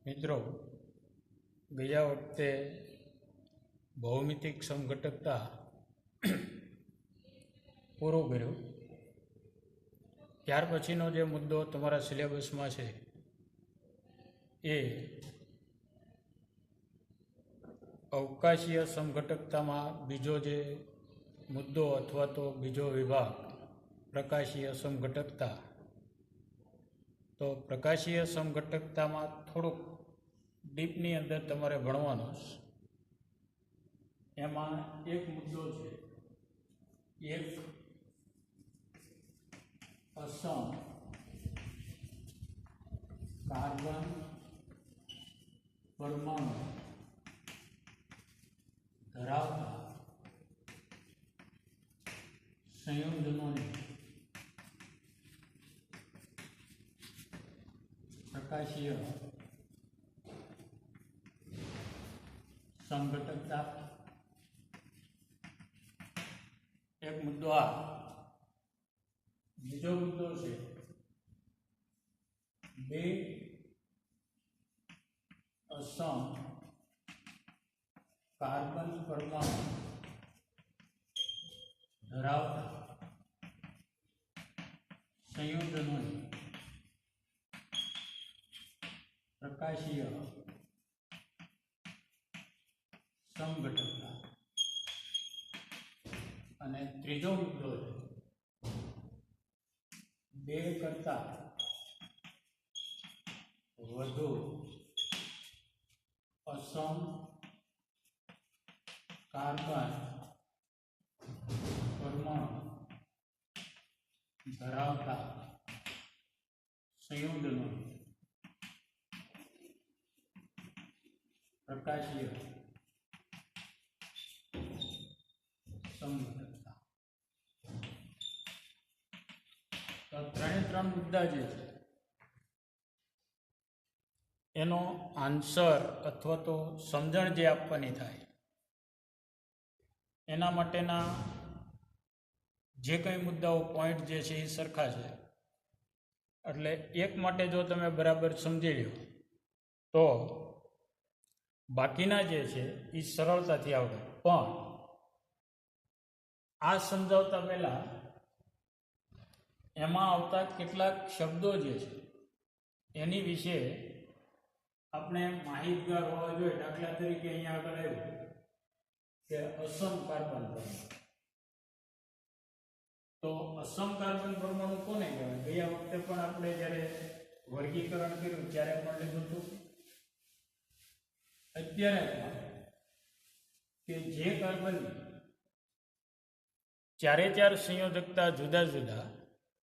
મિત્રો, ગયા વખતે ભૌમિતિક સમઘટકતા પૂરું કર્યું. ત્યાર પછીનો જે મુદ્દો તમારા સિલેબસમાં છે એ અવકાશીય સમઘટકતામાં બીજો જે મુદ્દો અથવા તો બીજો વિભાગ પ્રકાશીય સમઘટકતા. તો પ્રકાશીય સમઘટકતામાં થોડુંક ડીપની અંદર તમારે ભણવાનું છે. એમાં એક મુદ્દો છે, એક અસમ કાર્બન પરમાણુ ધરાવતા સંયોજનોની પ્રકાશીય સમઘટકતા. એક મુદ્દો આ. બીજો મુદ્દો છે બે અસમ કાર્બન પરમાણુ ધરાવતા સંયોજનોની પ્રકાશીય સમઘટકતા. અને ત્રીજો મુદ્દો છે બે કરતા વધુ અસમ કાર્બન પરમાણુ ધરાવતા સંયોજનો પ્રકાશીય સમઘટકતા. તો ત્રણ મુદ્દા જે છે એનો આન્સર અથવા તો સમજણ જે આપવાની થાય એના માટેના જે કંઈ મુદ્દાઓ પોઈન્ટ જે છે એ સરખા છે. એટલે એક માટે જો તમે બરાબર સમજી લો તો બાકીના જે છે એ સરળતાથી આવડે. પણ આ સમજાવતા પહેલાં એમાં આવતા કેટલાક શબ્દો જે છે એની વિશે આપણે માહિતગાર હોવા જોઈએ. દાખલા તરીકે અહીંયા આગળ આવ્યું કે અસમ કાર્બન પરમાણુ. તો અસમ કાર્બન પરમાણુ કોને કહેવાય? ગયા વખતે પણ આપણે જ્યારે વર્ગીકરણ કર્યું ત્યારે પણ લીધું હતું. અત્યારે કે જે કાર્બન ચારે ચાર સંયોજકતા જુદા જુદા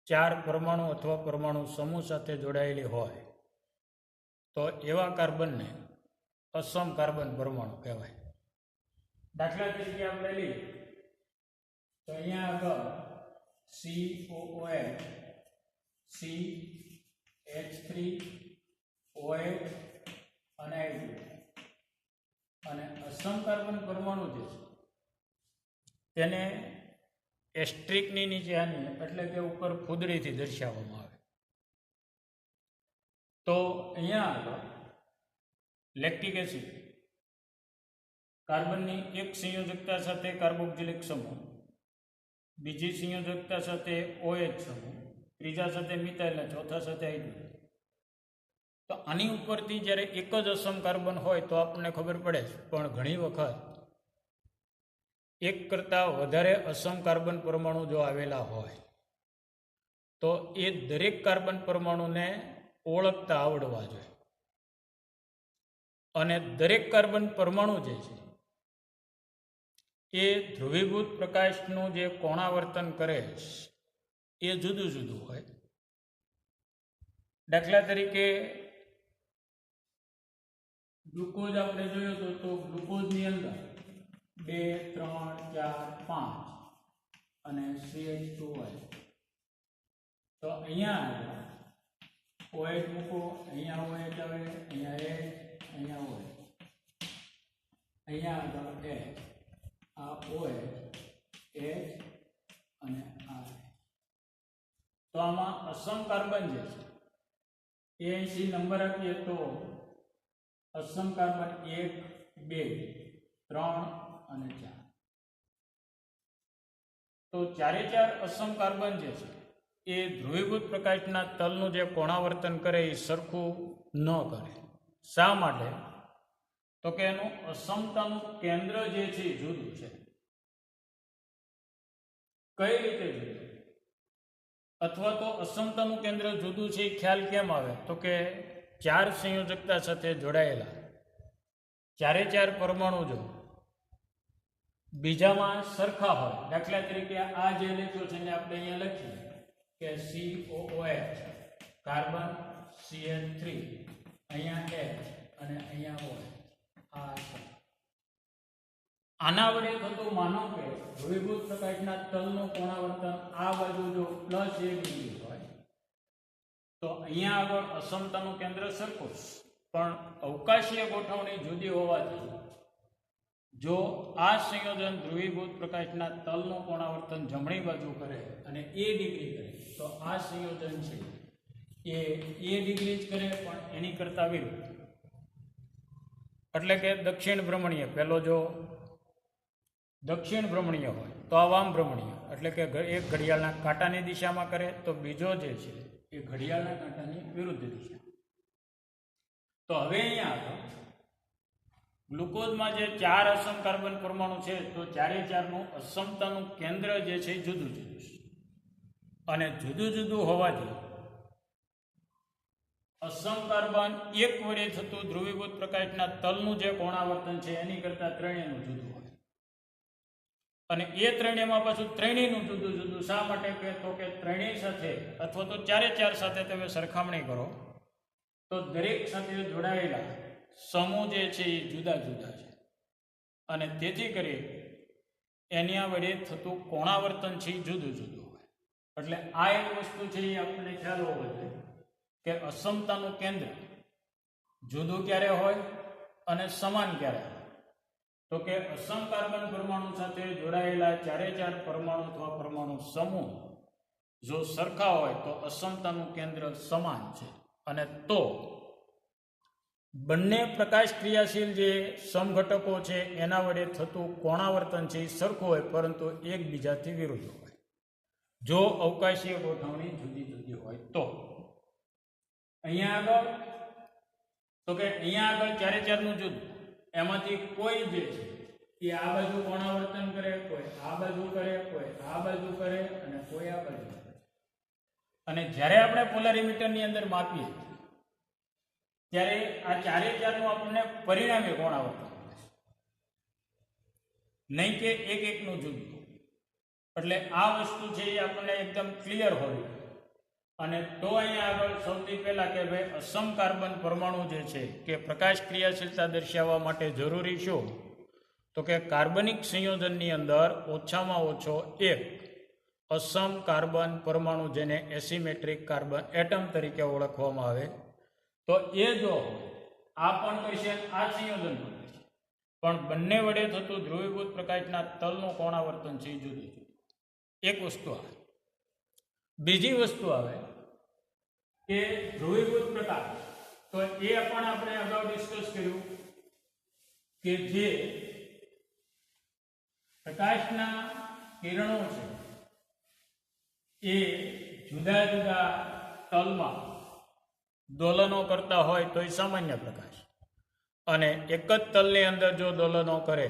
ચાર પરમાણુ અથવા પરમાણુ સમૂહ સાથે જોડાયેલી હોય તો એવા કાર્બનને અસમ કાર્બન પરમાણુ કહેવાય. દાખલા તરીકે આપણે લઈએ તો અહીંયા આગળ COOH, CH3OH અને H2. અને અસમ કાર્બન પરમાણુ જે છે તેને એસ્ટ્રિકની નીચે આની એટલે કે ઉપર ફૂદડીથી દર્શાવવામાં આવે. તો અહીંયા આગળ લેક્ટિક એસિડ કાર્બનની એક સંયોજકતા સાથે કાર્બોક્સિલિક સમૂહ, બીજી સંયોજકતા સાથે OH સમૂહ, ત્રીજા સાથે મિથાઇલ, ચોથા સાથે હાઇડ્રોજન. તો આની ઉપરથી જ્યારે એક જ અસમ કાર્બન હોય તો આપણને ખબર પડે છે. પણ ઘણી વખત એક કરતાં વધારે અસમ કાર્બન પરમાણુ જો આવેલા હોય તો એ દરેક કાર્બન પરમાણુને ઓળખતા આવડવા જોઈએ. અને દરેક કાર્બન પરમાણુ જે છે એ ધ્રુવીભૂત પ્રકાશનું જે કોણાવર્તન કરે એ જુદું જુદું હોય. દાખલા તરીકે ગ્લુકોઝ આપણે જોયો તો ગ્લુકોઝની અંદર 2, 3, 4, 5 અને CH2OH. તો અહીંયા OH મૂકો, અહીંયા OH આવે, અહીંયા H, અહીંયા OH, અહીંયા આગળ H, આ OH, H અને આ. તો આમાં અસમ કાર્બન જે છે એ 80 નંબર આપીએ તો અસમ કાર્બન 1, 2, 3 અને 4. તો ચારે ચાર અસમ કાર્બન જે છે એ ધ્રુવીભૂત પ્રકાશના તલનું જે કોણાવર્તન કરે એ સરખું ન કરે. શા માટે? તો કે એનું અસમતાનું કેન્દ્ર જે છે એ જુદું છે. કઈ રીતે જુદું? અથવા તો અસમતાનું કેન્દ્ર જુદું છે એ ખ્યાલ કેમ આવે? તો કે ચાર સંયોજકતા સાથે જોડાયેલા ચારે ચાર પરમાણુ જો બીજામાં સરખા હોય, દાખલા તરીકે આ જે લખ્યું છે એને આપણે અહીંયા લખીએ કે COOH કાર્બન CH3 અહીંયા H અને અહીંયા OH. આના વડે થતું માનો કે ધ્રુવીભૂત પ્રકાશના તલનું કોણાવર્તન આ બાજુ જો +1 ડિગ્રી હોય તો અહીંયા આગળ અસમતાનું કેન્દ્ર સરખું, પણ અવકાશીય ગોઠવણી જુદી હોવાથી જો આ સંયોજન ધ્રુવીભૂત પ્રકાશના તલનું કોણાવર્તન જમણી બાજુ કરે અને A ડિગ્રી કરે તો આ સંયોજન છે એ A ડિગ્રી જ કરે પણ એની કરતા વિરુદ્ધ. એટલે કે દક્ષિણ ભ્રમણીય, પહેલો જો દક્ષિણ ભ્રમણીય હોય તો આ વામ ભ્રમણીય, એટલે કે એક ઘડિયાળના કાંટાની દિશામાં કરે તો બીજો જે છે એ ઘડિયાળના કાંટાની વિરુદ્ધ દિશા. તો હવે અહીંયા આગળ ગ્લુકોઝમાં જે ચાર અસમ કાર્બન પરમાણુ છે તો ચારે ચારનું અસમતાનું કેન્દ્ર જે છે એ જુદું જુદું છે. અને જુદું જુદું હોવાથી અસમ કાર્બન એક વડે થતું ધ્રુવીભૂત પ્રકાશના તલનું જે કોણાવર્તન છે એની કરતા ત્રણેયનું જુદું હોય. અને એ ત્રણેયમાં પાછું ત્રણેયનું જુદું જુદું. શા માટે? કે તો કે ત્રણેય સાથે અથવા તો ચારે ચાર સાથે તમે સરખામણી કરો તો દરેક સાથે જોડાયેલા સમૂહ જે છે એ જુદા જુદા છે. અને તેથી કરી એના વડે થતું કોણાવર્તન છે એ જુદું જુદું હોય. એટલે આ એક વસ્તુ છે એ આપણને ખ્યાલ હોવો જોઈએ કે અસમતાનું કેન્દ્ર જુદું ક્યારે હોય અને સમાન ક્યારે હોય. તો કે અસમ કાર્બન પરમાણુ સાથે જોડાયેલા ચારે ચાર પરમાણુ અથવા પરમાણુ સમૂહ જો સરખા હોય તો અસમતાનું કેન્દ્ર સમાન છે. અને તો બંને પ્રકાશ ક્રિયાશીલ જે સમઘટકો છે એના વડે થતું કોણાવર્તન છે એ સરખું હોય પરંતુ એકબીજાથી વિરુદ્ધ હોય જો અવકાશીય ગોઠવણી જુદી જુદી હોય તો. અહીંયા આગળ તો કે અહીંયા આગળ ચારે ચારનું જુદું, એમાંથી કોઈ જે છે એ આ બાજુ કોણાવર્તન કરે, કોઈ આ બાજુ કરે, કોઈ આ બાજુ કરે અને કોઈ આ બાજુ કરે. અને જ્યારે આપણે પોલારીમીટરની અંદર માપીએ ત્યારે આ ચારે ચારનું આપણને પરિણામે કોણાવર્તન મળે છે, નહીં કે એક એકનું જુદું. એટલે આ વસ્તુ છે એ આપણને એકદમ ક્લિયર હોવી. અને તો અહીંયા આગળ સૌથી પહેલા કે ભાઈ અસમ કાર્બન પરમાણુ જે છે કે પ્રકાશ ક્રિયાશીલતા દર્શાવવા માટે જરૂરી શું? તો કે કાર્બનિક સંયોજનની અંદર ઓછામાં ઓછો એક અસમ કાર્બન પરમાણુ જેને એસિમેટ્રિક કાર્બન એટમ તરીકે ઓળખવામાં આવે તો એ જો આ પણ કહેશે આ સંયોજન પણ કહેશે, પણ બંને વડે થતું ધ્રુવીભૂત પ્રકાશના તલનું કોણાવર્તન છે એ જુદું જુદું. એક વસ્તુ આવે. બીજી વસ્તુ આવે કે ધ્રુવીભૂત પ્રકાશ, તો એ પણ આપણે અગાઉ ડિસ્કસ કર્યું કે જે પ્રકાશના કિરણો છે એ જુદા જુદા તલમાં દોલનો કરતા હોય તો એ સામાન્ય પ્રકાશ, અને એક જ તલની અંદર જો દોલનો કરે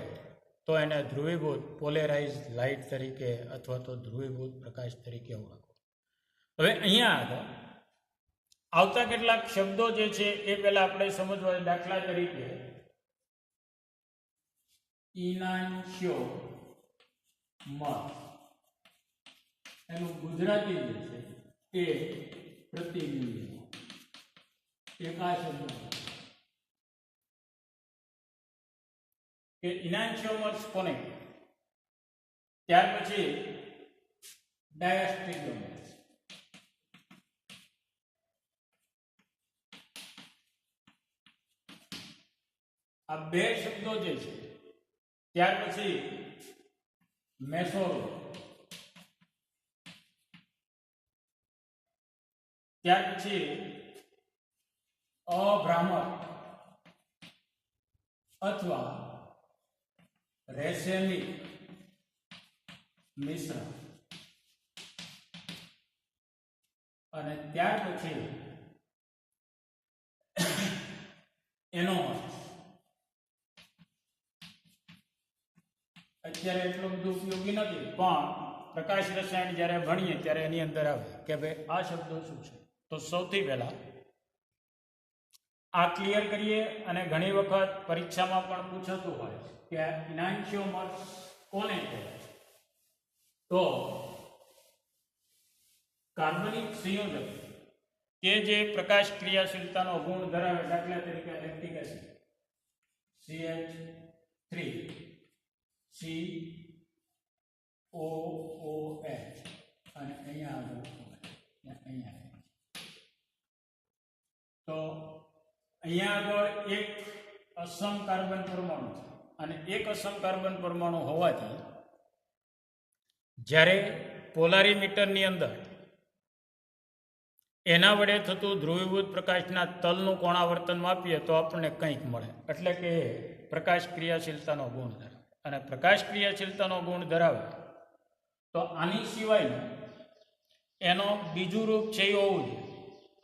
તો એને ધ્રુવીભૂત પોલેરાઇઝ લાઇટ તરીકે અથવા તો ધ્રુવીભૂત પ્રકાશ તરીકે ઓળખો. હવે અહીંયા આગળ આવતા કેટલાક શબ્દો જે છે એ પહેલા આપણે સમજવા. દાખલા તરીકે ઇનાન્શિયોમર એનું ગુજરાતી જે છે એ પ્રતિબિંબ, એક આ શબ્દ કે ઇનાન્શિયોમર્સ કોને, ત્યાર પછી ડાયાસ્ટ્રિગમ્સ, આ બે શબ્દો જે છે. ત્યાર પછી મેસોરો, ત્યાર પછી અભ્રામક, અથવા રેસેમિક મિશ્ર અને ત્યાર પછી એનો અત્યારે એટલું બધું ઉપયોગી નથી, પણ પ્રકાશ રસાયણ જ્યારે ભણીએ ત્યારે એની અંદર આવે કે ભાઈ આ શબ્દો શું છે. તો સૌથી પહેલા આ ક્લિયર કરીએ. અને ઘણી વખત પરીક્ષામાં પણ પૂછાતું હોય કે ઇનાન્શિયોમર્સ કોને કહેવાય. તો કાર્બનિક સંયોજક કે જે પ્રકાશ ક્રિયાશીલતાનો ગુણ ધરાવે, દાખલા તરીકે લેક્ટિક એસિડ CH3 COOH અને અહીંયા આગળ તો અહીંયા આગળ એક અસમ કાર્બન પરમાણુ છે અને એક અસમ કાર્બન પરમાણુ હોવાથી જ્યારે પોલારીમીટરની અંદર એના વડે થતું ધ્રુવીભૂત પ્રકાશના તલનું કોણાવર્તન માપીએ તો આપણને કંઈક મળે. એટલે કે પ્રકાશ ક્રિયાશીલતાનો ગુણ ધરાવે. અને પ્રકાશ ક્રિયાશીલતાનો ગુણ ધરાવે તો આની સિવાયનું એનો બીજું રૂપ છે એ હોવું જોઈએ.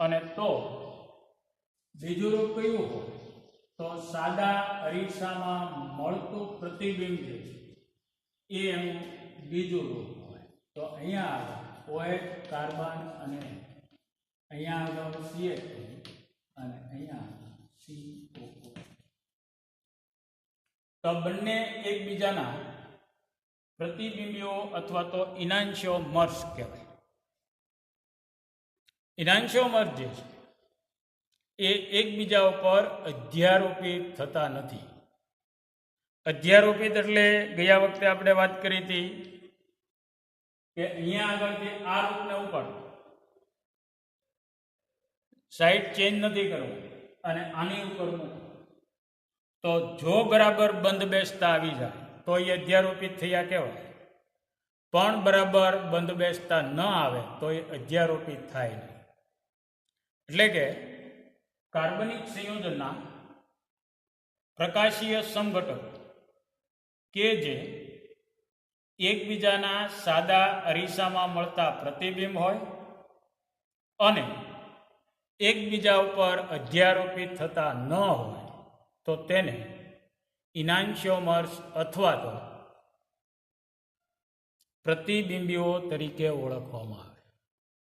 અને તો બીજું રૂપ કયું હોય તો સાદા અરીસામાં મળતું પ્રતિબિંબ જે છે એ એનું બીજું રૂપ હોય. તો અહીંયા OH કાર્બન અને અહીંયા આગળ CH અને અહીંયા CO. તો બંને એકબીજાના પ્રતિબિંબીઓ અથવા તો ઇનાન્શિયોમર્સ કહેવાય. ઇનાન્શિયોમર્સ જે છે એ એકબીજા ઉપર અધ્યારોપિત થતા નથી. અધ્યારોપિત એટલે ગયા વખતે આપણે વાત કરી હતી કે અહીંયા આગળથી આ રૂપને ઉપર સાઈડ ચેન્જ નથી કરવું અને આની ઉપર મૂકવું. તો જો બરાબર બંધ બેસતા આવી જાય તો એ અધ્યારોપિત થયા કહેવાય. પણ બરાબર બંધ બેસતા ન આવે તો એ અધ્યારોપિત થાય નહીં. એટલે કે કાર્બનિક સંયોજનના પ્રકાશીય સમઘટકો કે જે એકબીજાના સાદા અરીસામાં મળતા પ્રતિબિંબ હોય અને એકબીજા ઉપર અધ્યારોપિત થતા ન હોય તો તેને ઇનાન્શિયોમર્સ અથવા તો પ્રતિબિંબીઓ તરીકે ઓળખવામાં આવે.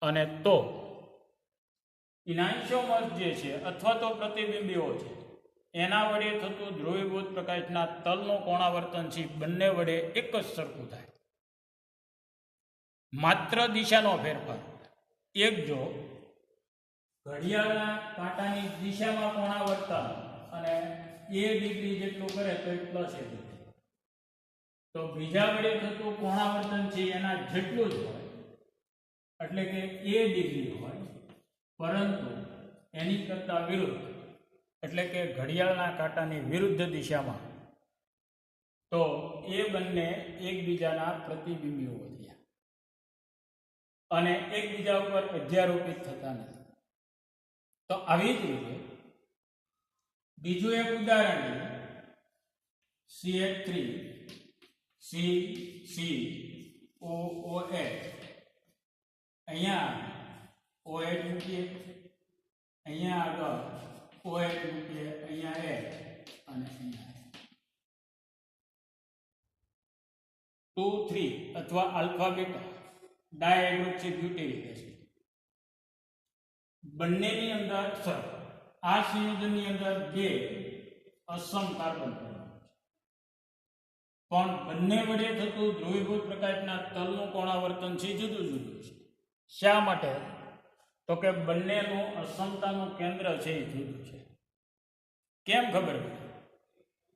અને તો ઇનાન્શિયોમર્સ જે છે અથવા તો પ્રતિબિંબીઓ છે એના વડે થતું ધ્રુવીભૂત પ્રકાશના તલનું કોણાવર્તન છે બંને વડે એક જ સરખું થાય. માત્ર દિશાનો ફેરફાર. એક જો ઘડિયાળના કાંટાની દિશામાં કોણાવર્તન અને A ડિગ્રી જેટલું કરે તો એ પ્લસ A ડિગ્રી. તો બીજા વડે થતું કોણાવર્તન છે એના જેટલું જ હોય એટલે કે A ડિગ્રી હોય, પરંતુ એની કરતા વિરુદ્ધ એટલે કે ઘડિયાળના કાંટાની વિરુદ્ધ દિશામાં, તો એ બંને એકબીજાના પ્રતિબિંબીઓ થયા અને એકબીજા ઉપર અધ્યારોપિત થતા નથી. તો આવી જ રીતે બીજું એક ઉદાહરણ CH3 CCOOH. અહીંયા OH મૂકીએ, અહીંયા આગળ OH મૂકીએ, અહીંયા H અને અહીંયા 2,3 અથવા આલ્ફા બીટા ડાયહાઇડ્રોક્સી બ્યુટેરિક એસિડ. બંનેની અંદર આ સંયોજનની અંદર બે અસમ કાર્બન પણ બંને વડે થતું ધ્રુવીભૂત પ્રકાશના તલનું કોણાવર્તન છે જુદું જુદું છે. શા માટે? તો કે બંનેનું અસમતાનું કેન્દ્ર છે એ જુદું છે. કેમ ખબર પડે?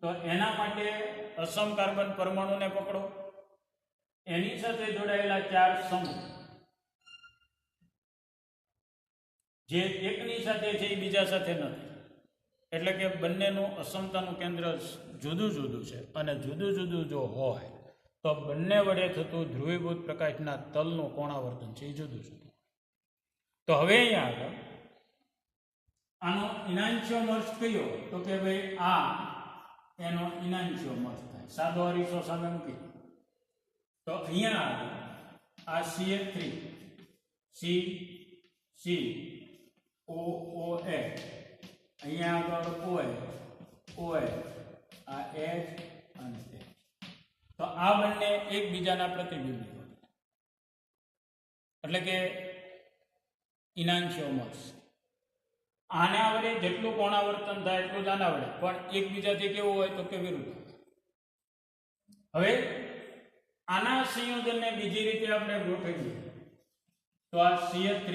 તો એના માટે અસમ કાર્બન પરમાણુને પકડો, એની સાથે જોડાયેલા ચાર સમૂહ જે એકની સાથે છે એ બીજા સાથે નથી. એટલે કે બંનેનું અસમતાનું કેન્દ્ર જુદું જુદું છે અને જુદું જુદું જો હોય તો બંને વડે થતું ધ્રુવીભૂત પ્રકાશના તલનું કોણાવર્તન છે એ જુદું જુદું. તો હવે અહીંયા આગળ આનો ઇનાન્શિયોમર્સ કયો? તો કે ભાઈ આ એનો ઇનાન્શિયોમર્સ થાય. સાદો અરીસો સામે મૂકી તો અહીંયા આ CH3 COOH, અહીંયા આગળ OH, આ H અને H. તો આ બંને એકબીજાના પ્રતિબિંબીઓ એટલે કે ઇનાન્શિયોમર્સ. આના વડે જેટલું કોણાવર્તન થાય એટલું જ આના વડે, પણ એકબીજાથી કેવું હોય તો કે વિરુદ્ધ. હવે આના સંયોજનને બીજી રીતે આપણે ગોઠવીએ તો આ CH3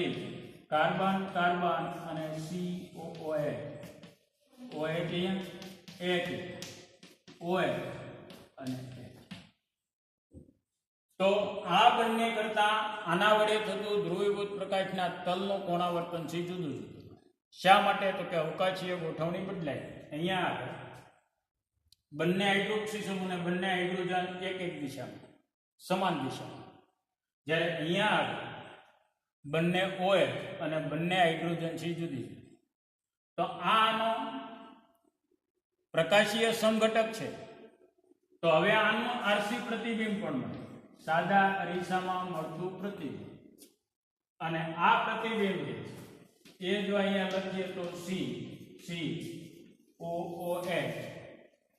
કાર્બન કાર્બન અને COOH, OH અહીંયા H OH અને H. તો આ બંને કરતા આના વડે થતું ધ્રુવીભૂત પ્રકાશના તલનું કોણાવર્તન છે જુદું જુદું. શા માટે તો કે અવકાશીય ગોઠવણી બદલાય. અહીંયા આગળ બંને હાઇડ્રોક્સી સમૂહને બંને હાઇડ્રોજન એક એક દિશામાં સમાન દિશામાં, જ્યારે અહીંયા આગળ બંને OH અને બંને હાઇડ્રોજન છે જુદી જુદી. તો આનો પ્રકાશીય સમઘટક છે. તો હવે આનું આરસી પ્રતિબિંબ પણ મળે, સાદા અરીસામાં મળતું પ્રતિબિંબ. અને આ પ્રતિબિંબ છે એ જો અહીંયા લખીએ તો COOH,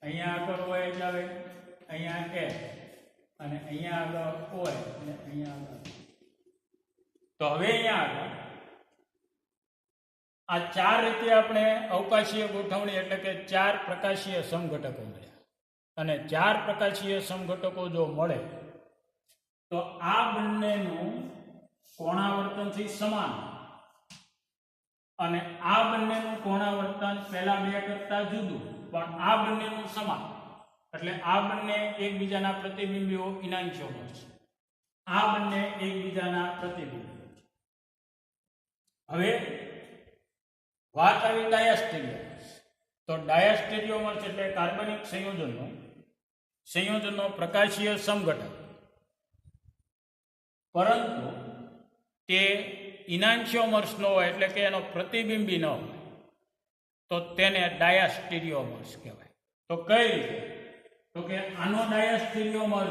અહીંયા આગળ OH આવે, અહીંયા H અને અહીંયા આગળ OH અને અહીંયા આગળ. તો હવે અહીંયા આગળ આ ચાર રીતે આપણે અવકાશીય ગોઠવણી એટલે કે ચાર પ્રકાશીય સમઘટકો મળ્યા. અને ચાર પ્રકાશીય સમઘટકો જો મળે તો આ બંનેનું કોણાવર્તનથી સમાન અને આ બંનેનું કોણાવર્તન પહેલા બે કરતા જુદું પણ આ બંનેનું સમાન. એટલે આ બંને એકબીજાના પ્રતિબિંબીઓ ઇનાન્શિયોમર્સ છે. આ બંને એકબીજાના પ્રતિબિંબીઓ છે. હવે વાત આવી ડાયાસ્ટેરિયોમર્સ. તો ડાયાસ્ટેરિયોમર્સ એટલે કાર્બનિક સંયોજનનો પ્રકાશીય સમઘટક, પરંતુ તે ઇનાન્શિયોમર્સ ન હોય એટલે કે એનો પ્રતિબિંબી ન હોય તો તેને ડાયાસ્ટેરિયોમર્સ કહેવાય. તો કઈ રીતે? તો કે આનો ડાયાસ્ટેરિયોમર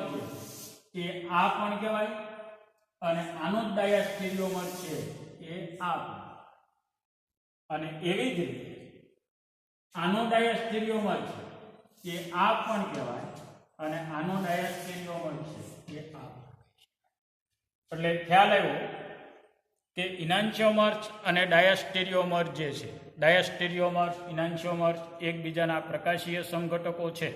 છે એ આ પણ કહેવાય અને આનો ડાયાસ્ટેરિયોમર છે એ આ પણ. અને એવી જ રીતે આનો ડાયાસ્ટેરિયોમર છે એ આ પણ કહેવાય અને આનો ડાયાસ્ટેરિયોમર છે એ આ. એટલે ખ્યાલ આવ્યો કે ઇનાન્શિયોમર્સ અને ડાયાસ્ટેરિયોમર જે છે, ડાયાસ્ટેરિયોમર્સ ઇનાન્શિયોમર્સ એકબીજાના પ્રકાશીય સમઘટકો છે.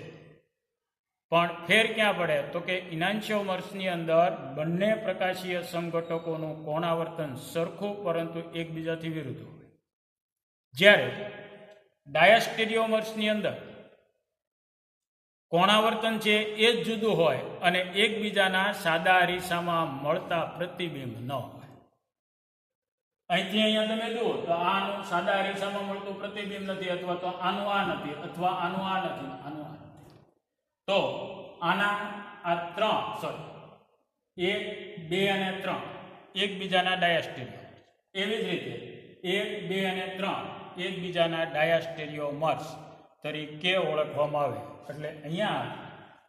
પણ ફેર ક્યાં પડે તો કે ઇનાન્શિયોમર્સની અંદર બંને પ્રકાશીય સમઘટકોનું કોણાવર્તન સરખું પરંતુ એકબીજાથી વિરુદ્ધ હોય, જ્યારે ડાયાસ્ટેરિયોમર્સની અંદર કોણાવર્તન છે એ જ જુદું હોય અને એકબીજાના સાદા અરીસામાં મળતા પ્રતિબિંબ ન હોય. અહીંથી અહીંયા તમે જુઓ તો આનું સાદા અરીસામાં મળતું પ્રતિબિંબ નથી, અથવા તો આનું આ નથી, અથવા આનું આ નથી, આનું આ નથી. તો આના આ ત્રણ 1, 2 અને 3 એકબીજાના ડાયાસ્ટેરિયોમર્સ. એવી જ રીતે 1, 2 અને 3 એકબીજાના ડાયાસ્ટેરિયોમર્સ તરીકે ઓળખવામાં આવે. એટલે અહીંયા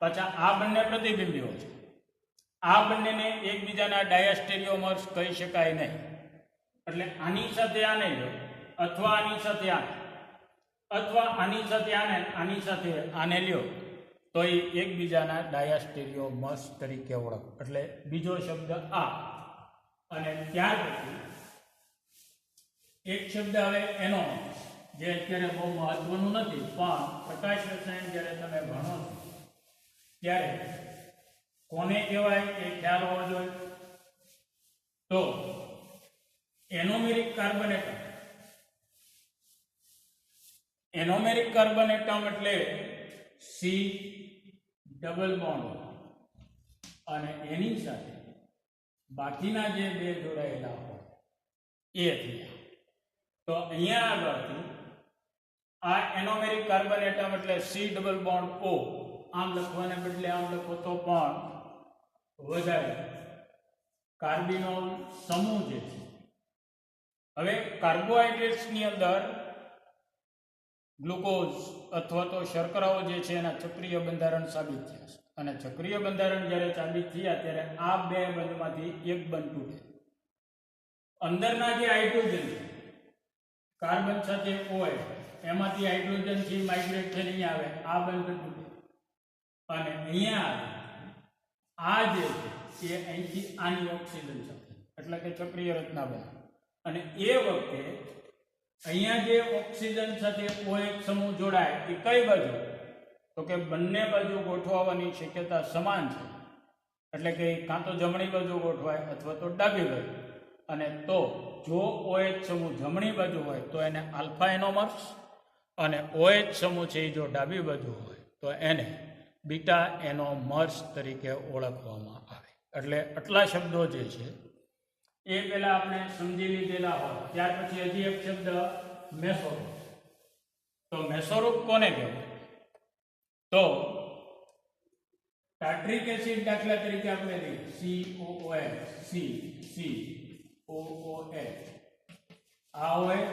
પાછા આ બંને પ્રતિબિંબીઓ છે. આ બંનેને એકબીજાના ડાયાસ્ટેરિયોમર્સ કહી શકાય નહીં. એટલે આની સાથે આને લો, અથવા આની સાથે આને, અથવા આની સાથે આને, આની સાથે આને લ્યો તો એ એકબીજાના ડાયાસ્ટેરિયોમર્સ તરીકે ઓળખ. એટલે બીજો શબ્દ આ. અને ત્યાર પછી એક શબ્દ હવે એનો, જે અત્યારે બહુ મહત્વનું નથી, પણ પ્રકાશ રસાયણ જ્યારે તમે ભણો છો ત્યારે કોને કહેવાય એ ખ્યાલ હોવો જોઈએ. તો એનોમેરિક કાર્બન એટમ. એનોમેરિક કાર્બન એટમ એટલે C ડબલ બોન્ડ અને એની સાથે બાકીના જે બે જોડાયેલા હોય એ થયા. તો અહીંયા આગળથી આ એનોમેરિક કાર્બન એટમ એટલે C ડબલ બોન્ડ O, આમ લખવાને બદલે આમ લખો તો પણ વધારે કાર્બિનોલ સમૂહ જે છે. હવે કાર્બોહાઈડ્રેટ્સની અંદર ગ્લુકોઝ અથવા તો શર્કરાઓ જે છે એના ચક્રીય બંધારણ સાબિત થયા છે. અને ચક્રીય બંધારણ જ્યારે સાબિત થયા ત્યારે આ બે બંધમાંથી એક બંધ તૂટે. અંદરના જે હાઇડ્રોજન છે કાર્બન સાથે OH એમાંથી હાઇડ્રોજન થી માઇગ્રેટ થઈને અહીંયા આવે, આ બંધ તૂટે અને અહીંયા આવે. આ જે છે એ અહીંથી આની ઓક્સિજન સાથે એટલે કે ચક્રીય રચના બને. અને એ વખતે અહીંયા જે ઓક્સિજન સાથે OH સમૂહ જોડાય એ કઈ બાજુ, તો કે બંને બાજુ ગોઠવવાની શક્યતા સમાન છે. એટલે કે કાં તો જમણી બાજુ ગોઠવાય અથવા તો ડાબી બાજુ. અને તો જો OH સમૂહ જમણી બાજુ હોય તો એને આલ્ફા એનોમર્સ, અને OH સમૂહ છે એ જો ડાબી બાજુ હોય તો એને બીટા એનોમર્સ તરીકે ઓળખવામાં આવે. એટલે આટલા શબ્દો જે છે એ પહેલા આપણે સમજી લીધેલા હોય. ત્યાર પછી હજી એક શબ્દ મેસોરૂપ. તો મેસોરૂપ કોને કહેવાય? તો ટાર્ટ્રિક એસિડ દાખલા તરીકે આપણે લઈએ COOH આ હોય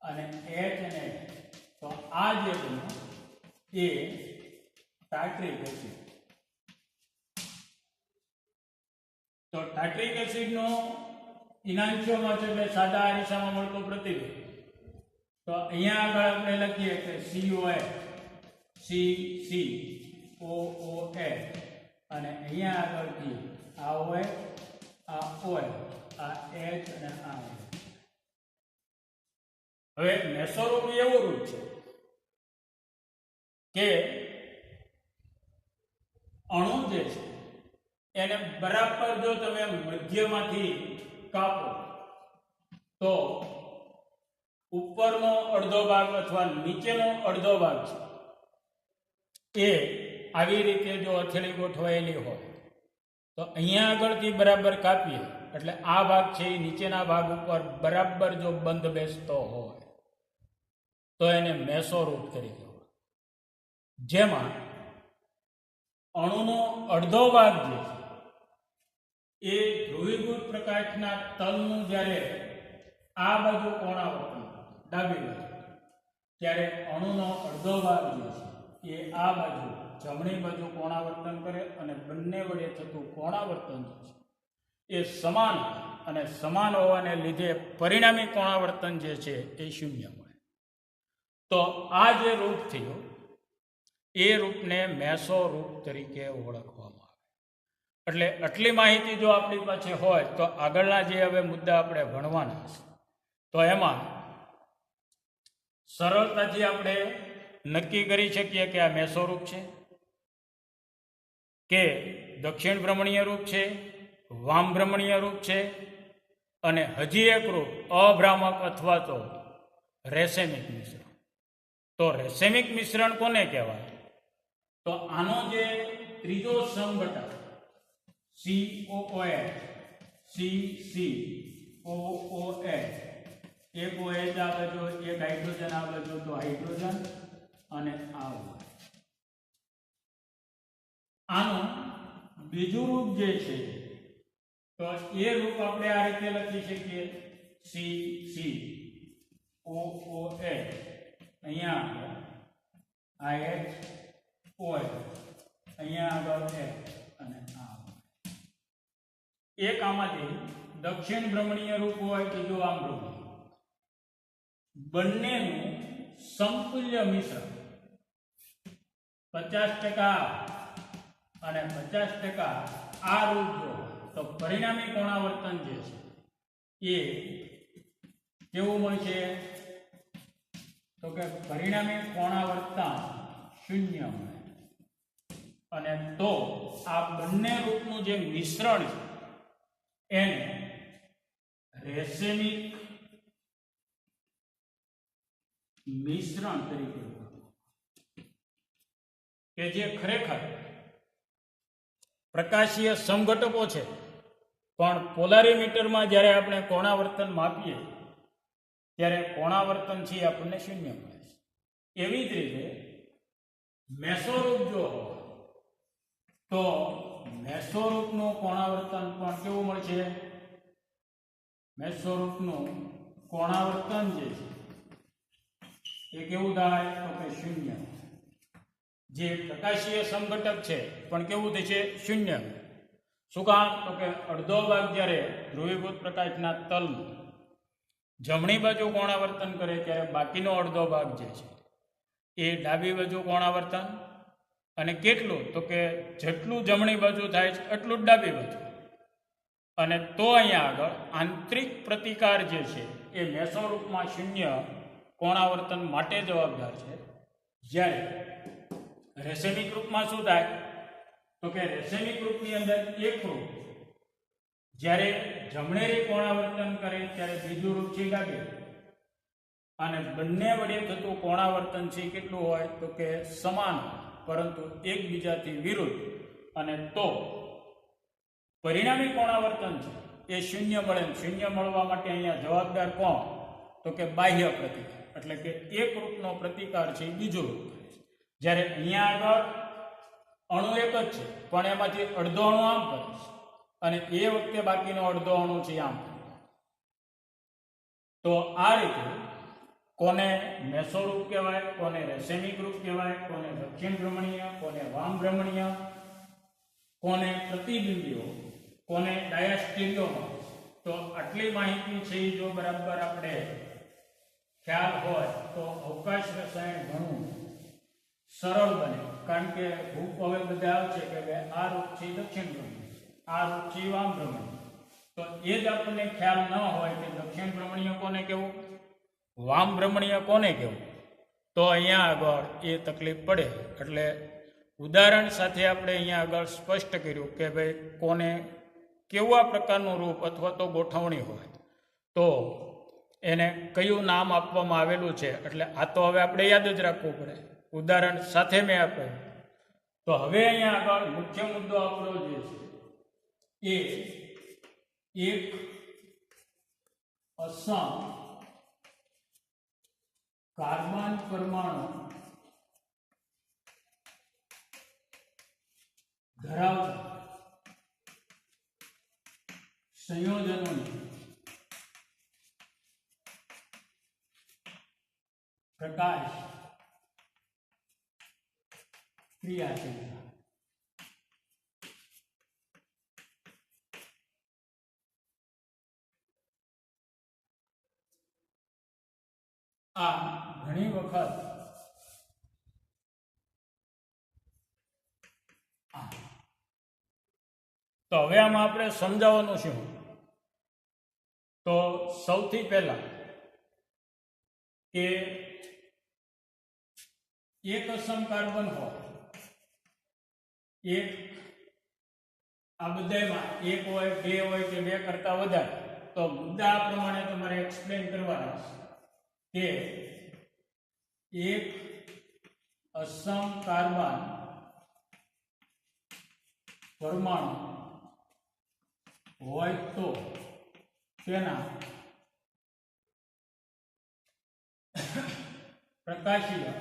અને H અને H. તો આ જે બન્યું એ ટાર્ટ્રિક એસિડ. તો ટાર્ટ્રિક એસિડનો ઇનાન્શિયોમાં છે એટલે સાદા અરીસામાં મળતો પ્રતિબિંબ. તો અહીંયા આગળ આપણે લખીએ કે COOH અને અહીંયા આગળથી આ OH આ OH આ H અને આ H. હવે મેસોરૂપ એવું રૂપ છે કે અણુ જે છે એને બરાબર જો તમે મધ્યમાંથી કાપો તો ઉપરનો અડધો ભાગ અથવા નીચેનો અડધો ભાગ છે એ આવી રીતે જો હથેળી ગોઠવાયેલી હોય તો અહીંયા આગળથી બરાબર કાપીએ એટલે આ ભાગ છે એ નીચેના ભાગ ઉપર બરાબર જો બંધ બેસતો હોય તો એને મેસોરૂપ તરીકે હોય. જેમાં અણુનો અડધો ભાગ જે છે એ ધ્રુવીભૂત પ્રકાશના તલનું જ્યારે આ બાજુ કોણાવર્તન ડાબી બાજુ ત્યારે અણુનો અડધો ભાગ જે છે એ આ બાજુ જમણી બાજુ કોણાવર્તન કરે અને બંને વડે થતું કોણાવર્તન જે છે એ સમાન અને સમાન હોવાને લીધે પરિણામી કોણાવર્તન જે છે એ શૂન્ય મળે. તો આ જે રૂપ થયું એ રૂપને મેસોરૂપ તરીકે ઓળખવામાં આવે. એટલે આટલી માહિતી જો આપણી પાસે હોય તો આગળના જે હવે મુદ્દા આપણે ભણવાના છે તો એમાં સરળતાથી આપણે નક્કી કરી શકીએ કે આ મેસોરૂપ છે કે દક્ષિણ ભ્રમણીય રૂપ છે, વામ ભ્રમણીય રૂપ છે, અને હજી એક રૂપ અભ્રામક અથવા તો રેસેમિક મિશ્રણ. તો રેસેમિક મિશ્રણ કોને કહેવાય? તો આનો જે ત્રીજો સમઘટક COOH CCOOH એક OH આ બાજુ એક હાઇડ્રોજન આ બાજુ તો હાઇડ્રોજન અને આ આનું બીજું રૂપ જે છે તો એ રૂપ આપણે આ રીતે લખી શકીએ CCOOH અહીંયા આ H OH અહીંયા આગળ H અને આ એક આમાંથી દક્ષિણ ભ્રમણીય રૂપ હોય કે જો આમ ભ્રમણીય બંનેનું સમતુલ્ય મિશ્રણ 50% અને 50% આ રૂપ જો તો પરિણામી કોણાવર્તન જે છે એ કેવું મળશે? તો કે પરિણામી કોણાવર્તન શૂન્ય મળે. અને તો આ બંને રૂપનું જે મિશ્રણ છે એને રેસેમિક મિશ્રણ તરીકે કે જે ખરેખર પ્રકાશીય સમઘટકો છે પણ પોલારીમીટરમાં જ્યારે આપણે કોણાવર્તન માપીએ ત્યારે કોણાવર્તન છે આપણને શૂન્ય મળે છે. એવી જ રીતે મેસોરૂપ જો હોય તો મેસોરૂપનું કોણાવર્તન પણ કેવું મળશે? મેસોરૂપનું કોણાવર્તન જે છે એ કેવું થાય તો કે શૂન્ય. જે પ્રકાશીય સમઘટક છે પણ કેવું થશે શૂન્ય. શું કામ તો કે અડધો ભાગ જ્યારે ધ્રુવીભૂત પ્રકાશના તલનું જમણી બાજુ કોણાવર્તન કરે ત્યારે બાકીનો અડધો ભાગ જે છે એ ડાબી બાજુ કોણાવર્તન. અને કેટલું તો કે જેટલું જમણી બાજુ થાય છે એટલું જ ડાબી બાજુ. અને તો અહીંયા આગળ આંતરિક પ્રતિકાર જે છે એ મેસો રૂપમાં શૂન્ય કોણાવર્તન માટે જવાબદાર છે. જ્યારે રેસેમિક રૂપમાં શું થાય તો કે રેસેમિક રૂપની અંદર એક રૂપ જ્યારે જમણેરી કોણાવર્તન કરે ત્યારે બીજું રૂપ છે ડાબી. અને બંને વડે થતું કોણાવર્તન છે કેટલું હોય તો કે સમાન પરંતુ એકબીજાથી વિરુદ્ધ. અને તો પરિણામી કોણાવર્તન છે એ શૂન્ય મળે. શૂન્ય મળવા માટે અહીંયા જવાબદાર કોણ તો કે બાહ્ય પ્રતિકાર. એટલે કે એક રૂપનો પ્રતિકાર છે એ બીજું રૂપ. જ્યારે અહીંયા આગળ અણુ એક જ છે પણ એમાંથી અડધો અણુ આમ કરે છે અને એ વખતે બાકીનો અડધો અણુ છે આમ. તો આ રીતે કોને મેસોરૂપ કહેવાય, કોને રેસેમિક રૂપ કહેવાય, કોને દક્ષિણ ભ્રમણીય, કોને વામ ભ્રમણીય, કોને પ્રતિબિંબીઓ, કોને ડાયાસ્ટીરિયોમાં. તો આટલી માહિતી છે જો બરાબર આપણે ખ્યાલ હોય તો અવકાશ રસાયણ ઘણું સરળ બને. કારણ કે રૂપ હવે બધા આવશે કે આ રૂપ છે દક્ષિણ ભ્રમણીય, આ રૂપ છે વામ ભ્રમણીય. તો એ જ આપણને ખ્યાલ ન હોય કે દક્ષિણ ભ્રમણીય કોને કેવું, વામ ભ્રમણીય કોને કેવું, તો અહીંયા આગળ એ તકલીફ પડે. એટલે ઉદાહરણ સાથે આપણે અહીંયા આગળ સ્પષ્ટ કર્યું કે ભાઈ કોને કેવા પ્રકારનું રૂપ અથવા તો ગોઠવણી હોય તો એને કયું નામ આપવામાં આવેલું છે. એટલે આ તો હવે આપણે યાદ જ રાખવું પડે. ઉદાહરણ સાથે મેં આપ્યું. તો હવે અહીંયા આગળ મુખ્ય મુદ્દો આપણો જે છે એ એક અસમ કાર્બન પરમાણુ ધરાવતા સંયોજનોની પ્રકાશ ક્રિયાશીલતા. આ ઘણી વખત તો હવે આમાં આપણે સમજાવવાનું શું તો સૌથી પહેલા કે એક અસમ કાર્બન હોય, એક આ બધામાં એક હોય, બે હોય કે બે કરતા વધારે, તો મુદ્દા આ પ્રમાણે તમારે એક્સપ્લેન કરવાના છે કે એક અસમ કાર્બન પરમાણુ હોય તો તેના પ્રકાશીય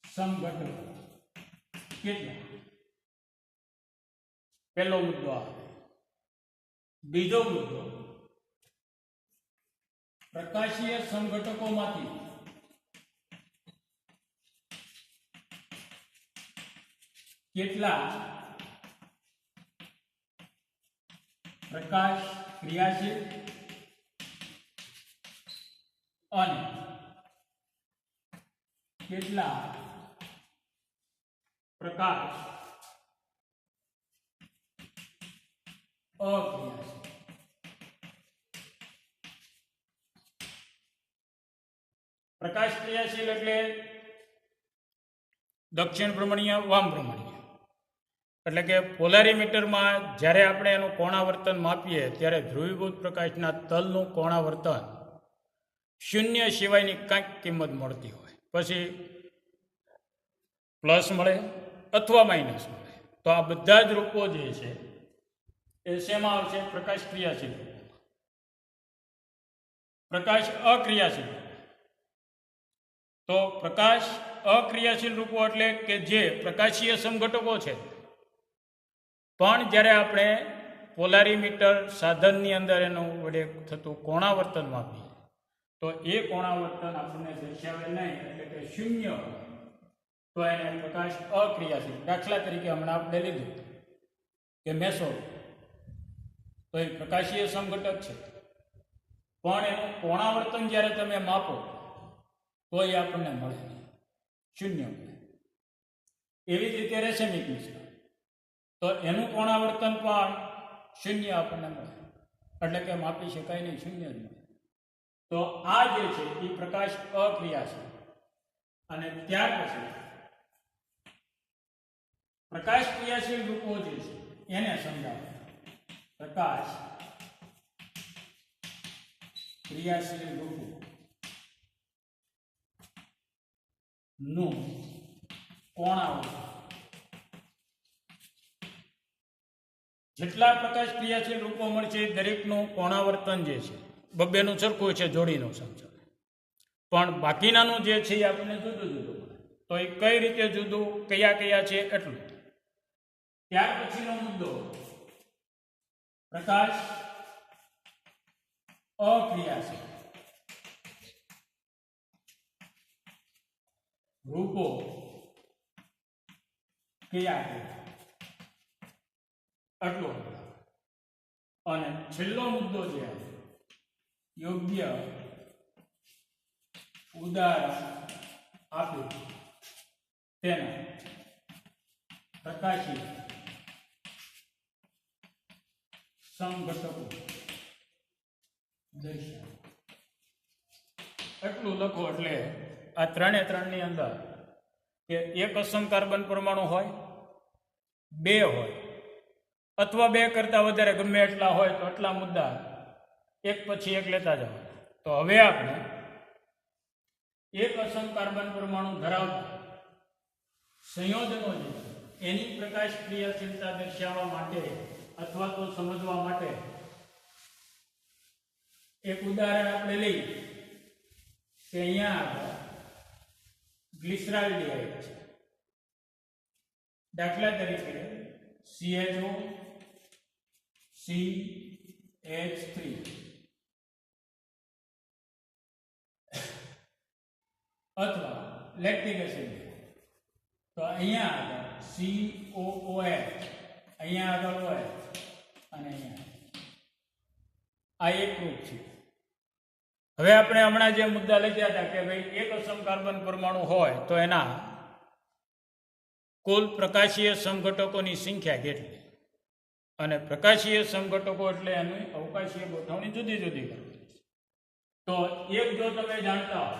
સમઘટકો કેટલા? પહેલો મુદ્દો આવે. બીજો મુદ્દો પ્રકાશીય સમઘટકોમાંથી કેટલા પ્રકાશ ક્રિયાશીલ અને કેટલા પ્રકાશ અક્રિયાશીલ. પ્રકાશ ક્રિયાશીલ એટલે દક્ષિણ ભ્રમણીય, વામ ભ્રમણીય. એટલે કે પોલારીમીટરમાં જ્યારે આપણે એનું કોણાવર્તન માપીએ ત્યારે ધ્રુવીભૂત પ્રકાશના તલનું કોણાવર્તન શૂન્ય સિવાયની કંઈક કિંમત મળતી હોય, પછી પ્લસ મળે અથવા માઇનસ મળે. તો આ બધા જ રૂપો જે છે એ શેમાં આવશે? પ્રકાશ ક્રિયાશીલ. પ્રકાશ અક્રિયાશીલ. તો પ્રકાશ અક્રિયાશીલ રૂપો એટલે કે જે પ્રકાશીય સમઘટકો છે પણ જ્યારે આપણે પોલારીમીટર સાધનની અંદર એનું વડે થતું કોણાવર્તન માપીએ તો એ કોણાવર્તન આપણને દર્શાવે નહીં, એટલે કે શૂન્ય હોય, તો એને પ્રકાશ અક્રિયાશીલ. દાખલા તરીકે હમણાં આપણે લીધું કે મેસો, તો એ પ્રકાશીય સમઘટક છે, પણ એનું કોણાવર્તન જ્યારે તમે માપો તો એ આપણને મળે નહીં, શૂન્ય મળે. એવી જ રીતે રેસેમિક મિશ્રણ, તો એનું કોણાવર્તન પણ શૂન્ય આપણને મળે, એટલે કે માપી શકાય નહીં, શૂન્ય જ મળે. તો આ જે છે એ પ્રકાશ અક્રિયાશીલ. અને ત્યાર પછી પ્રકાશ ક્રિયાશીલ રૂપો જે છે એને સમજાવે. પ્રકાશ ક્રિયાશીલ રૂપો નું કોણાવર્તન. જેટલા પ્રકાશ ક્રિયાશીલ રૂપો મળશે દરેકનું કોણાવર્તન જે છે બબ્બેનું સરખું છે, જોડીનું સમજાવે. પણ બાકીનાનું જે છે એ આપણને જુદું જુદું મળે. તો એ કઈ રીતે જુદું, કયા કયા છે એટલું. ત્યાર પછીનો મુદ્દો પ્રકાશ અક્રિયાશીલ રૂપો કયા કયા આટલો. અને છેલ્લો મુદ્દો જે યોગ્ય ઉદાહરણ આપ્યું તેના પ્રકાશી સમઘટકો દર્શાવે. એટલું લખો એટલે આ ત્રણે ત્રણની અંદર કે એક અસમ કાર્બન પરમાણુ હોય, બે હોય, અથવા બે કરતા વધારે ગમે એટલા હોય તો એટલા મુદ્દા એક પછી એક લેતા જાવ. તો હવે આપણે એક અસમ કાર્બન પરમાણુ ધરાવતા સંયોજનો જે છે એની પ્રકાશ ક્રિયાશીલતા દર્શાવવા માટે અથવા તો સમજવા માટે એક ઉદાહરણ આપણે લઈએ કે અહીંયા ગ્લિસરાલ્ડિહાઇડ છે. દાખલા તરીકે CHO CH3 અથવા લેક્ટિક એસિડ. તો અહીંયા આગળ COOH, અહીંયા આગળ OH અને અહીંયા આ એક રૂપ છે. હવે આપણે હમણાં જે મુદ્દા લખ્યા હતા કે ભાઈ એક અસમ કાર્બન પરમાણુ હોય તો એના કુલ પ્રકાશીય સમઘટકોની સંખ્યા કેટલી, અને પ્રકાશીય સમઘટકો એટલે એની અવકાશીય ગોઠવણી જુદી જુદી કરવી. તો એક જો તમે જાણતા હો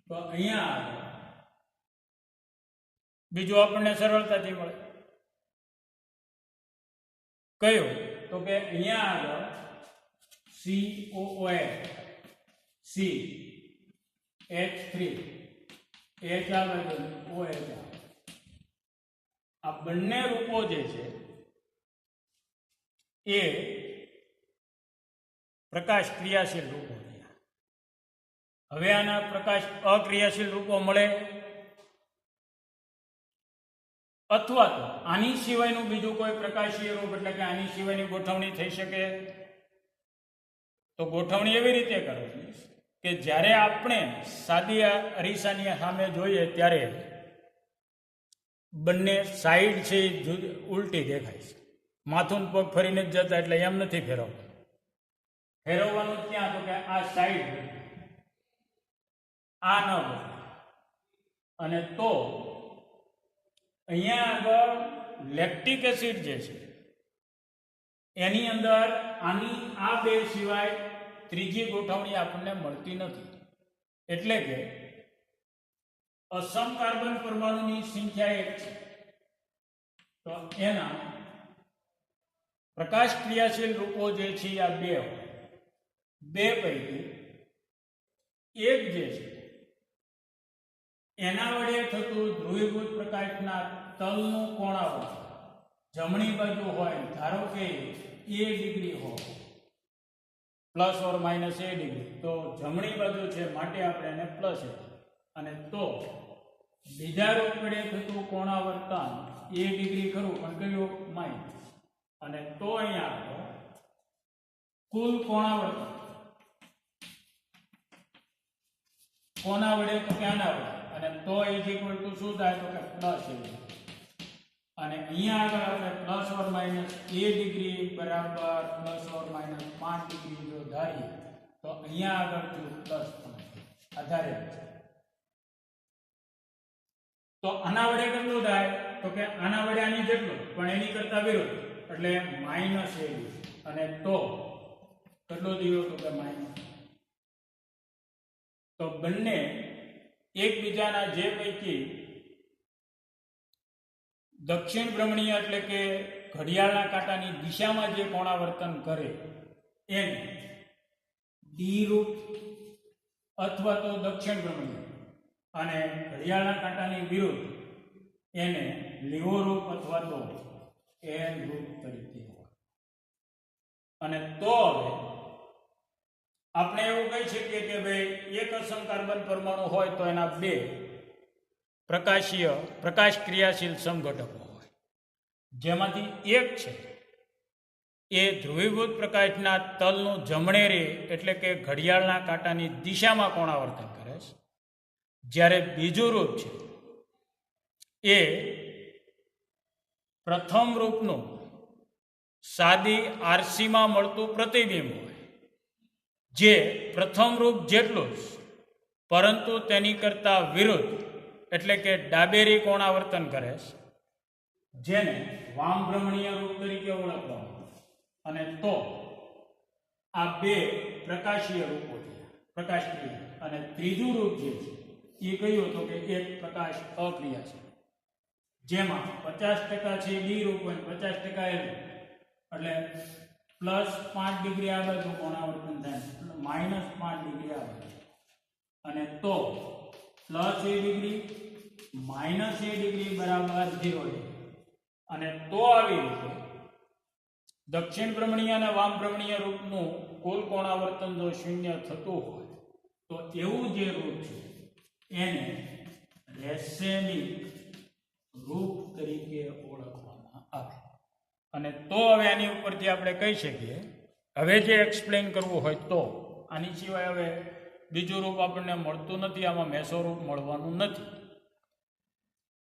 તો અહીંયા આગળ બીજું આપણને સરળતાથી મળે. કયું? તો કે અહીંયા આગળ COOH CH3 H આવે તો OH આવે. આ બંને રૂપો જે છે એ પ્રકાશ ક્રિયાશીલ રૂપો છે. હવે આના પ્રકાશ અક્રિયાશીલ રૂપો મળે અથવા તો આની સિવાયનું બીજું કોઈ પ્રકાશીય રૂપ, એટલે કે આની સિવાયની ગોઠવણી થઈ શકે. તો ગોઠવણી એવી રીતે કરવી કે જ્યારે આપણે સાદી અરીસાની સામે જોઈએ ત્યારે બંને સાઈડ છે ઉલટી દેખાય છે. માથું પગ ફરીને જ જતા, એટલે એમ નથી ફેરવવું. ફેરવવાનું ક્યાં? તો કે આ સાઈડ આ ન બને. અને તો અહીંયા આગળ લેક્ટિક એસિડ જે છે એની અંદર આની આ બે સિવાય ત્રીજી ગોઠવણી આપણને મળતી નથી. એટલે કે અસમ કાર્બન પરમાણુની સંખ્યા એક છે તો એના પ્રકાશ ક્રિયાશીલ રૂપો જે છે આ બે હોય. બે પૈકી એક જે છે એના વડે થતું ધ્રુવીભૂત પ્રકાશના તલનું કોણાવર્તન જમણી બાજુ હોય, ધારો કે A ડિગ્રી હોય plus or minus A degree, તો જમણી બાજુ છે માટે આપણે એને પ્લસ અને તો બીજા રૂપ વડે થતું કોણાવર્તન A ડિગ્રી ખરું પણ કયું માઇનસ. અને તો અહીંયા કુલ કોણાવર્તન કોના વડે? તો કે આના વડે. અને તો ઇઝ ઇક્વલ ટુ શું થાય? તો કે પ્લસ એ. અને અહીંયા આગળ આપણે plus or minus a degree બરાબર પ્લસ ઓર માઇનસ 5 ડિગ્રી જો ધારીએ તો અહીંયા આગળ થયું પ્લસ 5 આધારે. તો આના વડે કેટલું થાય? તો કે આના વડે આની જેટલું પણ એની કરતા વિરુદ્ધ એટલે માઇનસ a. અને તો કેટલો દીધો? તો કે માઇનસ. તો બંને એકબીજાના જે પૈકી દક્ષિણ ભ્રમણીય એટલે કે ઘડિયાળના કાંટાની દિશામાં જે કોણાવર્તન કરે એને ડી રૂપ અથવા તો દક્ષિણ ભ્રમણીય અને ઘડિયાળના કાંટાની વિરુદ્ધ એને લીવો રૂપ અથવા તો એન રૂપ તરીકે. અને તો હવે આપણે એવું કહી શકીએ કે ભાઈ એક અસમ કાર્બન પરમાણુ હોય તો એના બે પ્રકાશ ક્રિયાશીલ સમઘટકો હોય, જેમાંથી એક છે એ ધ્રુવીભૂત પ્રકાશના તલનું જમણેરે એટલે કે ઘડિયાળના કાંટાની દિશામાં કોણાવર્તન કરે છે, જ્યારે બીજું રૂપ છે એ પ્રથમ રૂપનું સાદી આરસીમાં મળતું પ્રતિબિંબ હોય, જે પ્રથમ રૂપ જેટલું જ પરંતુ તેની કરતા વિરુદ્ધ એટલે કે ડાબેરી કોણાવર્તન કરે છે, જેને વામભ્રમણીય રૂપ તરીકે ઓળખવામાં. અને તો આ બે પ્રકાશીય રૂપો છે, પ્રકાશક્રિય. અને ત્રીજું રૂપ જે છે એ કહ્યું હતું કે એક પ્રકાશ અક્રિયા છે, જેમાં 50% છે ડી રૂપ અને 50% એ રૂપ. એટલે પ્લસ 5 ડિગ્રી આ બાજુ કોણાવર્તન થાય, -5 ડિગ્રી આ બાજુ. અને તો પ્લસ એ ડિગ્રી માઇનસ એ ડિગ્રી બરાબર 0 ડિગ્રી. અને તો આવી રીતે દક્ષિણ ભ્રમણીય અને વામ ભ્રમણીય રૂપનું કુલ કોણાવર્તન જો શૂન્ય થતું હોય તો એવું જે રૂપ છે એને રેસેનિક રૂપ તરીકે ઓળખવામાં આવે. અને તો હવે આની ઉપરથી આપણે કહી શકીએ, હવે જે એક્સપ્લેન કરવું હોય તો આની સિવાય હવે બીજું રૂપ આપણને મળતું નથી, આમાં મેસો રૂપ મળવાનું નથી.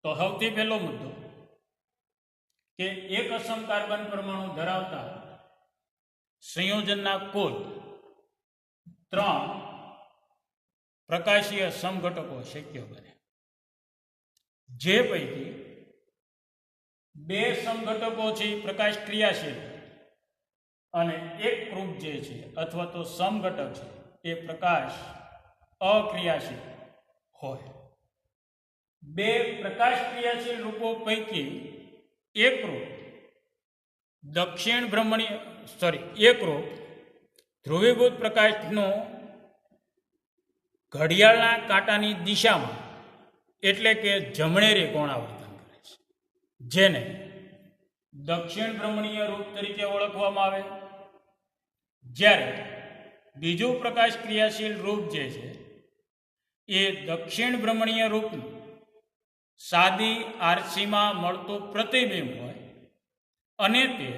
તો સૌથી પહેલો મુદ્દો કે એક અસમ કાર્બન પરમાણુ ધરાવતા સંયોજનના કુલ 3 પ્રકાશીય સમઘટકો શક્ય બને, જે પૈકી 2 સમઘટકો છે પ્રકાશ ક્રિયાશીલ અને એક રૂપ જે છે અથવા તો સમઘટક છે એ પ્રકાશ અક્રિયાશીલ હોય. 2 પ્રકાશ ક્રિયાશીલ રૂપો પૈકી એક રૂપ દક્ષિણ ભ્રમણીય એક રૂપ ધ્રુવીભૂત પ્રકાશનું ઘડિયાળના કાંટાની દિશામાં એટલે કે જમણેરી કોણાવર્તન કરે છે, જેને દક્ષિણ ભ્રમણીય રૂપ તરીકે ઓળખવામાં આવે. જ્યારે બીજું પ્રકાશ ક્રિયાશીલ રૂપ જે છે એ દક્ષિણ ભ્રમણીય રૂપનું સાદી આરસીમાં મળતું પ્રતિબિંબ હોય અને તે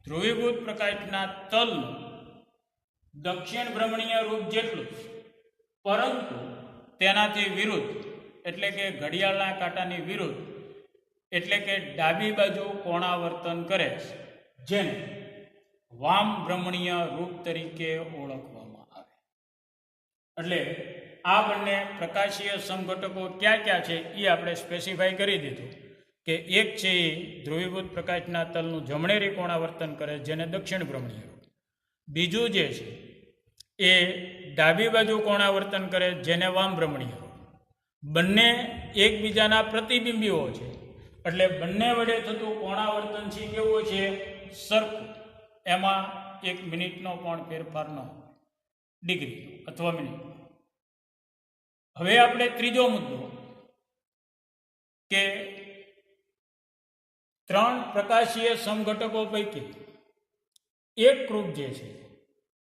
ધ્રુવીભૂત પ્રકાશના તલનું દક્ષિણ ભ્રમણીય રૂપ જેટલું પરંતુ તેનાથી વિરુદ્ધ એટલે કે ઘડિયાળના કાંટાની વિરુદ્ધ એટલે કે ડાબી બાજુ કોણાવર્તન કરે છે, જેને વામ ભ્રમણીય રૂપ તરીકે ઓળખવામાં આવે. એટલે આ બંને પ્રકાશીય સમઘટકો ક્યાં ક્યાં છે એ આપણે સ્પેસિફાઈ કરી દીધું કે એક છે એ ધ્રુવીભૂત પ્રકાશના તલનું જમણેરી કોણાવર્તન કરે જેને દક્ષિણ ભ્રમણીય રૂપ, બીજું જે છે એ ડાબી બાજુ કોણાવર્તન કરે જેને વામ ભ્રમણીય રૂપ. બંને એકબીજાના પ્રતિબિંબીઓ છે એટલે બંને વડે થતું કોણાવર્તન છે કેવું છે? સરખું. એમાં 1 મિનિટનો પણ ફેરફાર ન હોય, ડિગ્રી અથવા મિનિટ. હવે આપણે ત્રીજો મુદ્દો કે 3 પ્રકાશીય સમઘટકો પૈકી એક રૂપ જે છે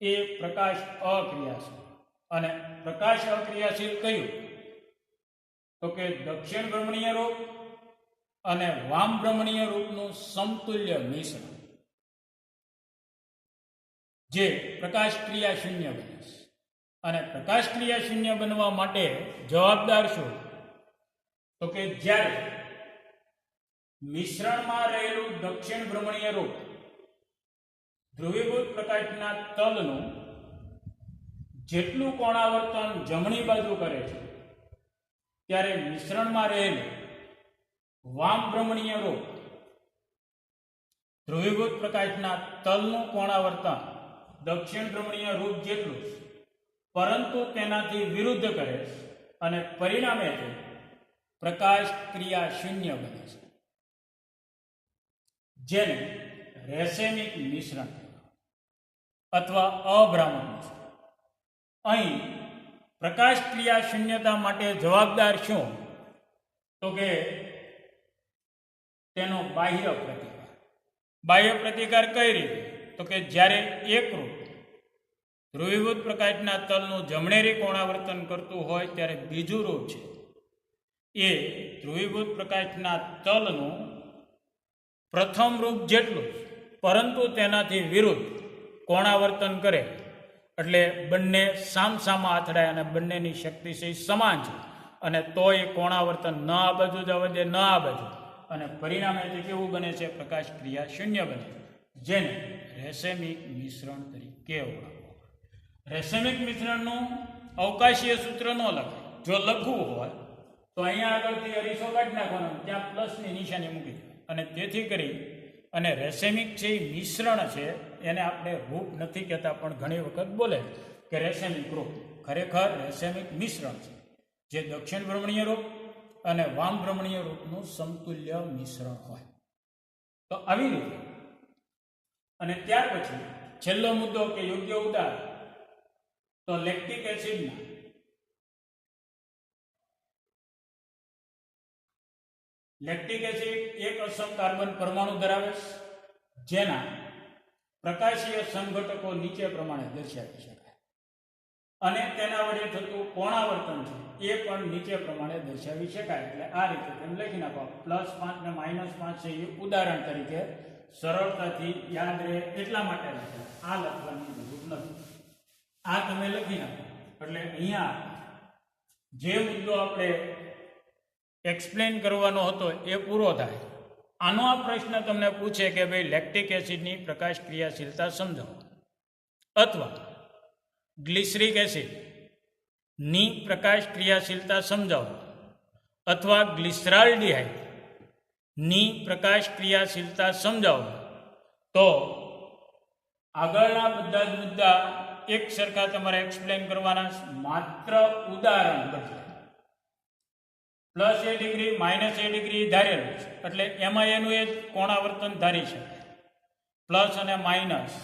એ પ્રકાશ અક્રિયાશીલ. અને પ્રકાશ અક્રિયાશીલ કયું? તો કે દક્ષિણ ભ્રમણીય રૂપ અને વામ ભ્રમણીય રૂપનું સમતુલ્ય મિશ્રણ, જે પ્રકાશ ક્રિયા શૂન્ય બને છે. અને પ્રકાશ ક્રિયા શૂન્ય બનવા માટે જવાબદાર શું? તો કે જ્યારે મિશ્રણમાં રહેલું દક્ષિણ ભ્રમણીય રૂપ ધ્રુવીભૂત પ્રકાશના તલનું જેટલું કોણાવર્તન જમણી બાજુ કરે છે ત્યારે મિશ્રણમાં રહેલું વામ ભ્રમણીય રૂપ ધ્રુવીભૂત પ્રકાશના તલનું કોણાવર્તન દક્ષિણ ભ્રમણીય રૂપ જેટલું પરંતુ તેનાથી વિરુદ્ધ કરે છે અને પરિણામે તે પ્રકાશ ક્રિયા શૂન્ય બને છે, જેને રેસેમિક મિશ્રણ અથવા અભ્રામક મિશ્રણ. અહીં પ્રકાશ ક્રિયા શૂન્યતા માટે જવાબદાર શું? તો કે તેનો બાહ્ય પ્રતિકાર. બાહ્ય પ્રતિકાર કઈ રીતે? તો કે જ્યારે એકરૂપ ધ્રુવીભૂત પ્રકાશના તલનું જમણેરી કોણાવર્તન કરતું હોય ત્યારે બીજું રૂપ છે એ ધ્રુવીભૂત પ્રકાશના તલનું પ્રથમ રૂપ જેટલું પરંતુ તેનાથી વિરુદ્ધ કોણાવર્તન કરે, એટલે બંને સામસામા અથડાય અને બંનેની શક્તિ સમાન છે અને તો એ કોણાવર્તન ન આ બાજુ જવા દે ન આ બાજુ, અને પરિણામે તે કેવું બને છે? પ્રકાશ ક્રિયા શૂન્ય બને છે, જેને રેસેમિક મિશ્રણ તરીકે ઓળખવામાં. રેસેમિક મિશ્રણનું અવકાશીય સૂત્ર ન લખાય. જો લખવું હોય તો અહીંયા આગળથી અરીસો કાઢી નાખવાનો, ત્યાં પ્લસની નિશાની મૂકી દે, અને તેથી કરી અને રેસેમિક છે એ મિશ્રણ છે, એને આપણે રૂપ નથી કહેતા પણ ઘણી વખત બોલે કે રેસેમિક રૂપ. ખરેખર રેસેમિક મિશ્રણ છે જે દક્ષિણ ભ્રમણીય રૂપ અને વામ ભ્રમણીય રૂપનું સમતુલ્ય મિશ્રણ હોય. તો આવી રીતે. અને ત્યાર પછી છેલ્લો મુદ્દો કે યોગ્ય ઉદાહરણ તો લેક્ટિક એસિડના લેક્ટિક એસિડ એક અસમ કાર્બન પરમાણુ ધરાવે છે, જેના પ્રકાશીય સમઘટકો નીચે પ્રમાણે દર્શાવી શકાય અને તેના વડે થતું કોણાવર્તન છે એ પણ નીચે પ્રમાણે દર્શાવી શકાય. એટલે આ રીતે તેમ લખી નાખો. +5 ને -5 છે એ ઉદાહરણ તરીકે સરળતાથી યાદ રહે એટલા માટે લખો. આ લખવાની જરૂર નથી. આ તમે લખી નાખો એટલે અહીંયા જે મુદ્દો આપણે એક્સપ્લેન કરવાનો હતો એ પૂરો થાય. આનો આ પ્રશ્ન તમને પૂછે કે ભાઈ લેક્ટિક એસિડની પ્રકાશ ક્રિયાશીલતા સમજાવો અથવા ગ્લિસરિક એસિડની પ્રકાશ ક્રિયાશીલતા સમજાવો અથવા ગ્લિસરાલ્ડિહાઇડની પ્રકાશ ક્રિયાશીલતા સમજાવો, તો આગળના બધા જ મુદ્દા એક સરખા તમારે એક્સપ્લેન કરવાના. માત્ર ઉદાહરણ બદલે +a ડિગ્રી -a ડિગ્રી ધારેલું છે એટલે એમાં એનું એ જ કોણાવર્તન ધારી શકાય. પ્લસ અને માઇનસ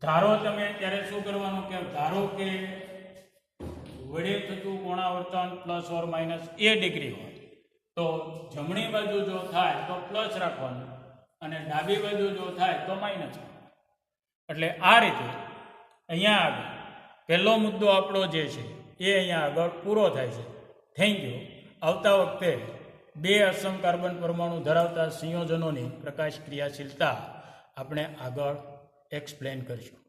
ધારો તમે ત્યારે શું કરવાનું કે ધારો કે વડે થતું કોણાવર્તન +or -a ડિગ્રી હોય તો જમણી બાજુ જો થાય તો પ્લસ રાખવાનું અને ડાબી બાજુ જો થાય તો માઇનસ. એટલે આ રીતે અહીંયા આગળ પહેલો મુદ્દો આપણો જે છે એ અહીંયા આગળ પૂરો થાય છે. Thank you. આવતા વખતે 2 અસમ કાર્બન પરમાણુ ધરાવતા સંયોજનોની પ્રકાશ ક્રિયાશીલતા આપણે આગળ એક્સપ્લેન કરીશું.